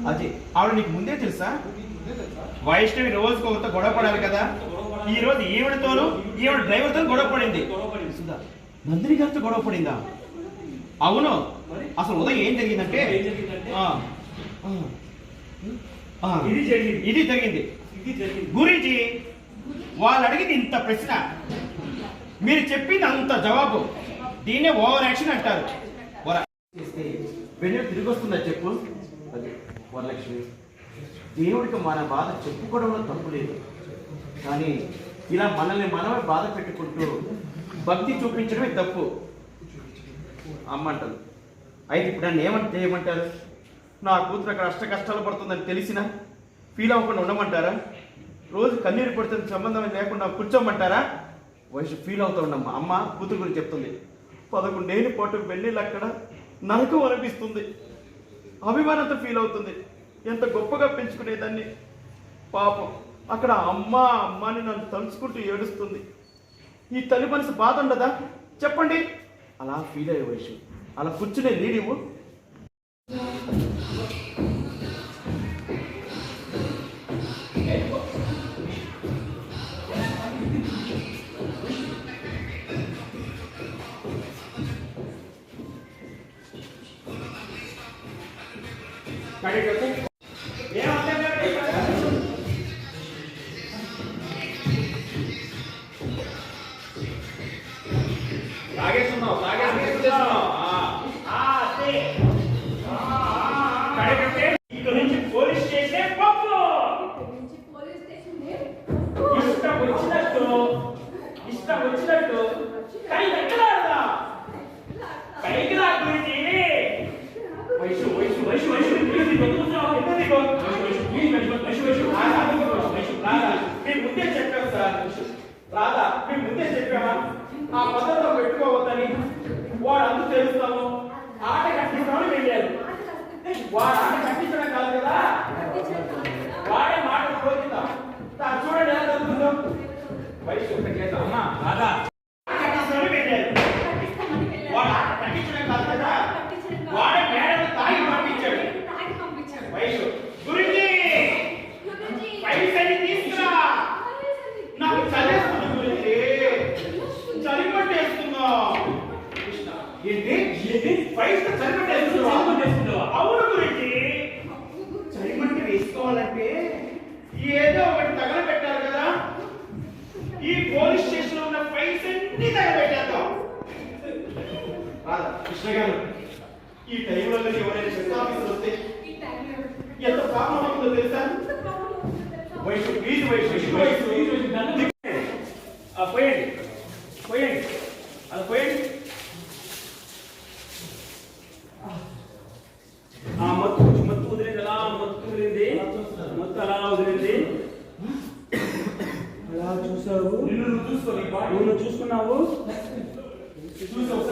అది ఆవిడ నీకు ముందే తెలుసా? వైష్ణవి రోజుకు ఒకరితో గొడవ పడాలి కదా. ఈ రోజు ఈవిడతోనూ ఈవిడ డ్రైవర్తో గొడవ పడింది. నందిని గారితో గొడవ పడిందా? అవును. అసలు ఉదయం ఏం జరిగిందంటే ఇది జరిగింది గురించి వాళ్ళు అడిగింది ఇంత ప్రశ్న, మీరు చెప్పింది అంత జవాబు. దీన్నే ఓవర్ యాక్షన్ అంటారు. వెన్ను తిరిగి వస్తుందా చెప్పు? అది వరలక్ష్మి, దేవుడికి మన బాధ చెప్పుకోవడంలో తప్పు లేదు, కానీ ఇలా మనల్ని మనమే బాధ పెట్టుకుంటూ భక్తి చూపించడమే తప్పు అమ్మంటారు. అయితే ఇప్పుడు నన్ను ఏమంటారు? నా కూతురు అక్కడ అష్ట కష్టాలు పడుతుందని తెలిసినా ఫీల్ అవ్వకుండా ఉండమంటారా? రోజు కన్నీరు పడుతుంది సంబంధం లేకుండా కూర్చోమంటారా? వయసు ఫీల్ అవుతూ ఉండమ్మా. అమ్మ కూతురు గురించి చెప్తుంది. 11 ఏళ్ళ పాటు వెళ్ళేళ్ళు అక్కడ నరకం అనిపిస్తుంది, అభిమానంతో ఫీల్ అవుతుంది. ఎంత గొప్పగా పెంచుకునేదాన్ని, పాపం అక్కడ అమ్మ అమ్మని నన్ను తలుచుకుంటూ ఏడుస్తుంది. ఈ తల్లి మనసు బాధ ఉండదా చెప్పండి? అలా ఫీల్ అయ్యే వయసు, అలా కూర్చునే నీడివు. ఇష్టం వచ్చినట్టు కానీ ఎక్కడా పైకి రా గురించి వైషు వైషు వైషు వైషు మేము ముందే చెప్పాము సార్. రాధా మేము ముందే చెప్పామా ఆ పద్ధతిలో పెట్టుకోవద్దని. వాడు అందుకు తెలుస్తాము ఆట కట్టించమని వెళ్ళారు. వాడు ఆట కట్టించడం కాదు కదా, వాడే మాట పోతుందా చూడండి ఎలా జరుగుతుందో. వైషు అమ్మా రాధా కట్టించమని వెళ్ళారు. వాడు ఆట కట్టించడం కాదు కదా, వాడే మేడం తాగి పంపించాడు. వైషు గురించి పైసలు తీసుకురా, నాకు చదివేస్తుంది గురించి, చలిపట్టేస్తున్నా. ఏంటి పైసలు చలిపట్టేస్తున్నావా? అవును గురించి, చలిమంట వేసుకోవాలంటే ఏదో ఒకటి తగలబెట్టాలి కదా. ఈ పోలీస్ స్టేషన్ లో ఉన్న ఫైల్స్ అన్ని తగలబెట్టేద్దాం. కృష్ణ గారు, ఈ టైంలో ఎవరైనా చెత్త ఆఫీసులు వస్తే ఎంత ప్రాబ్లం అవుతుందో తెలుసా? వయసు ప్లీజ్ వయసు పోయండి పోయండి అది పోయండి. మత్తు మత్తు వదిలింది, అలా మత్తు వదిలింది, మత్తు అలా వదిలింది. అలా చూసావు, నిన్ను చూసుకో, నువ్వు చూసుకున్నావు. చూసావు